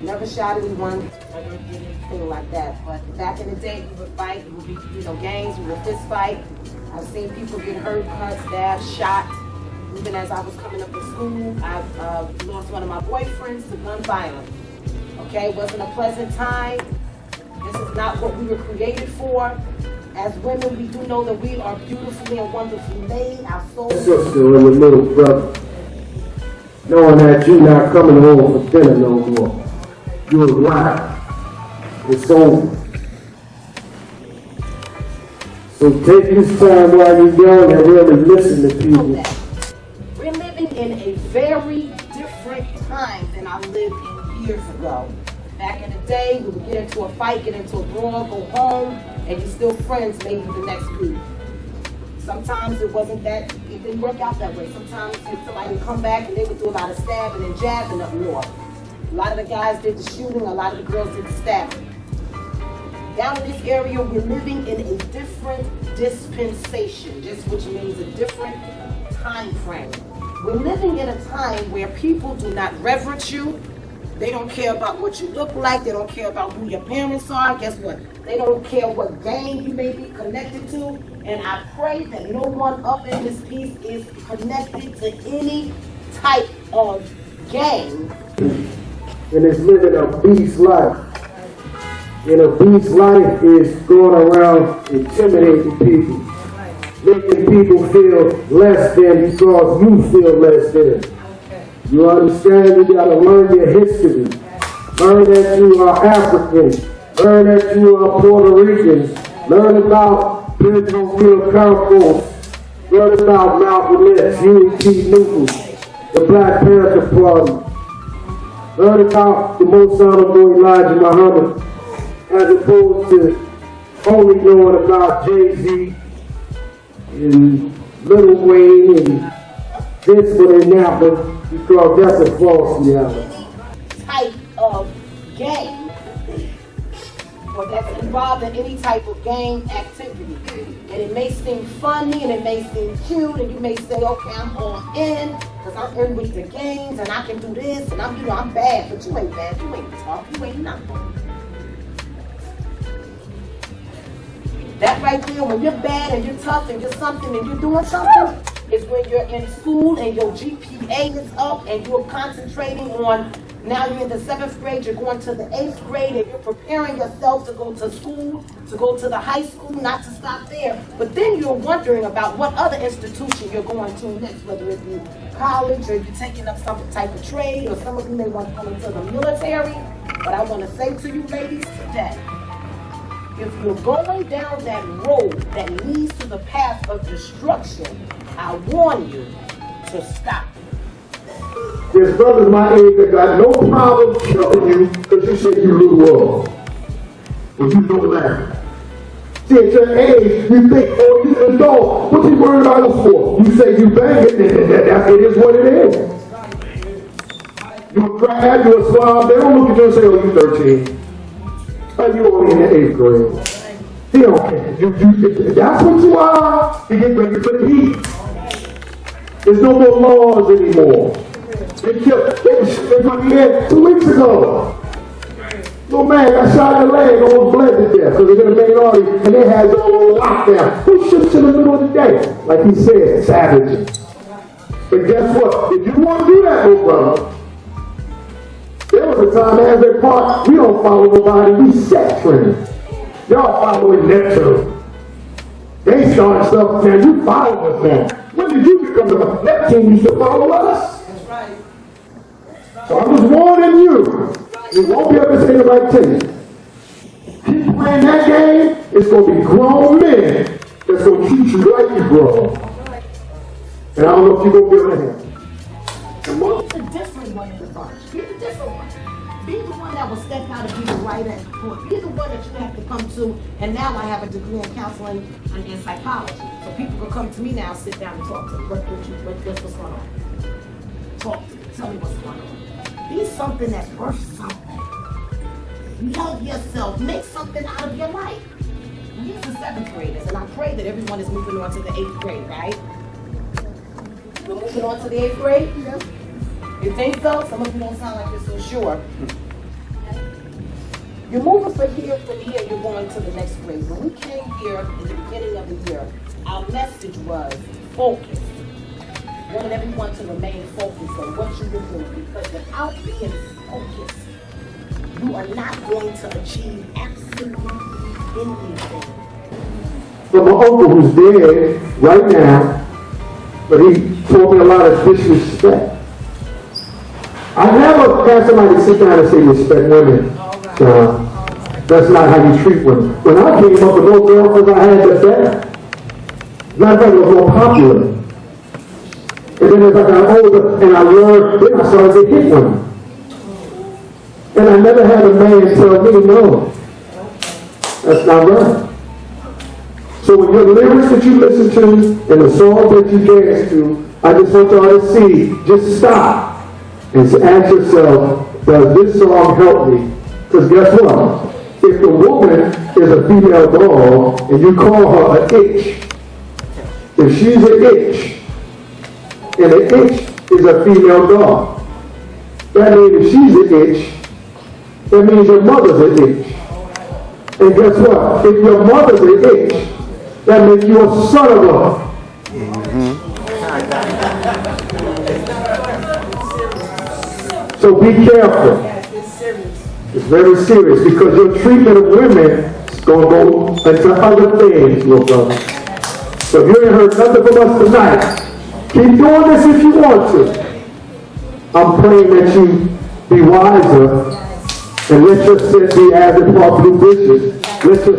Never shot anyone, never did anything like that. But back in the day, we would fight, we would be, gangs, we would fist fight. I've seen people get hurt, cut, stabbed, shot. Even as I was coming up to school, I've lost one of my boyfriends to gun violence. Okay, it wasn't a pleasant time. This is not what we were created for. As women, we do know that we are beautifully and wonderfully made. Our souls. Sister and your little brother, knowing that you're not coming home for dinner no more. You're right. It's over. So take this time while you're young and really listen to people. We're living in a very different time than I lived in years ago. Back in the day, we would get into a fight, get into a brawl, go home, and you're still friends maybe the next week. Sometimes it wasn't that, it didn't work out that way. Sometimes somebody would come back and they would do a lot of stabbing and jabbing up north. A lot of the guys did the shooting, a lot of the girls did the stabbing. Down in this area, we're living in a different dispensation, just which means a different time frame. We're living in a time where people do not reverence you. They don't care about what you look like. They don't care about who your parents are. Guess what? They don't care what gang you may be connected to. And I pray that no one up in this piece is connected to any type of gang. And it's living a beast life. And a beast life is going around intimidating people, making people feel less than because you feel less than. You understand? You gotta learn your history. Learn that you are African. Learn that you are Puerto Ricans. Learn about Pedro Campos. Learn about Malcolm X, Huey P. Newton, the Black Panther Party. Learn about the most honorable Elijah Muhammad, as opposed to only knowing about Jay-Z and Lil Wayne and this one and that one, because that's a false reality. Type of gang, or that's involved in any type of gang activity. And it may seem funny and it may seem cute, and you may say, okay, I'm all in, because I'm in with the gangs and I can do this, and I'm bad, but you ain't bad, you ain't tough, you ain't nothing. That right there, when you're bad and you're tough and you're something and you're doing something, is when you're in school and your GPA is up and you're concentrating on, now you're in the 7th grade, you're going to the 8th grade, and you're preparing yourself to go to school, to go to the high school, not to stop there. But then you're wondering about what other institution you're going to next, whether it be college or you're taking up some type of trade, or some of you may want to go into the military. But I want to say to you ladies today, if you're going down that road that leads to the path of destruction, I warn you to stop. There's brothers my age that got no problem killing you because you said you knew the world. Well, you know that. See, at your age, you think, oh, you're an adult. What you worried about us for? You say you bang it, it is what it is. You a crackhead, you a slob, they don't look at you and say, oh, you 13. Oh, you only in the 8th grade. He don't care. That's what you are. You get ready for the heat. There's no more laws anymore. They put me in 2 weeks ago. Little man got shot in the leg, almost bled to death because they're in the main artery, and they had no lockdown. Who shoots in the middle of the day? Like he said, savage. But guess what? If you want to do that, little brother, there was a time as they part, we don't follow nobody, we set trends. Y'all following Neptune. They started stuff, man, you follow us now. When did you become the Neptune used to follow us? That's right. So I'm just warning you. You won't be able to say the right thing. Keep playing that game, it's going to be grown men that's going to treat you like you grown. And I don't know if you're going to be able to handle it. Be the different one in the bunch. Be the different one. Be the one that will step out and be the right at the point. Be the one that you have to come to, and now I have a degree in counseling and in psychology. So people can come to me now, sit down and talk to me. What's going on? Talk to me. Tell me what's going on. Be something that's worth something. Love yourself. Make something out of your life. These are 7th graders, and I pray that everyone is moving on to the 8th grade, right? We're moving on to the 8th grade? Yep. You think so? Some of you don't sound like you're so sure. You're moving from here, you're going to the next grade. When we came here in the beginning of the year, our message was focus. We wanted everyone to remain focused on what you were doing, because without being focused, you are not going to achieve absolutely anything. But my uncle, who's dead right now, but he taught me a lot of disrespect. I never had somebody sit down and say respect women. That's not how you treat women. When I came up with no girlfriends, I had the best. Matter of fact, it was more popular. And then as I got older and I learned, then I started to hit women. And I never had a man tell me no. That's not right. So when your lyrics that you listen to and the songs that you dance to, I just want y'all to see, just stop and ask yourself, does this song help me? Because guess what? If the woman is a female dog and you call her an itch, if she's an itch, and an itch is a female dog, that means if she's an itch, that means your mother's an itch. And guess what? If your mother's an itch, that means you're a son of a. So be careful. It's very serious, because your treatment of women is going to go into other things, little brother. So if you ain't heard nothing from us tonight, keep doing this if you want to. I'm praying that you be wiser and let your sin be as a part of the dishes. Let your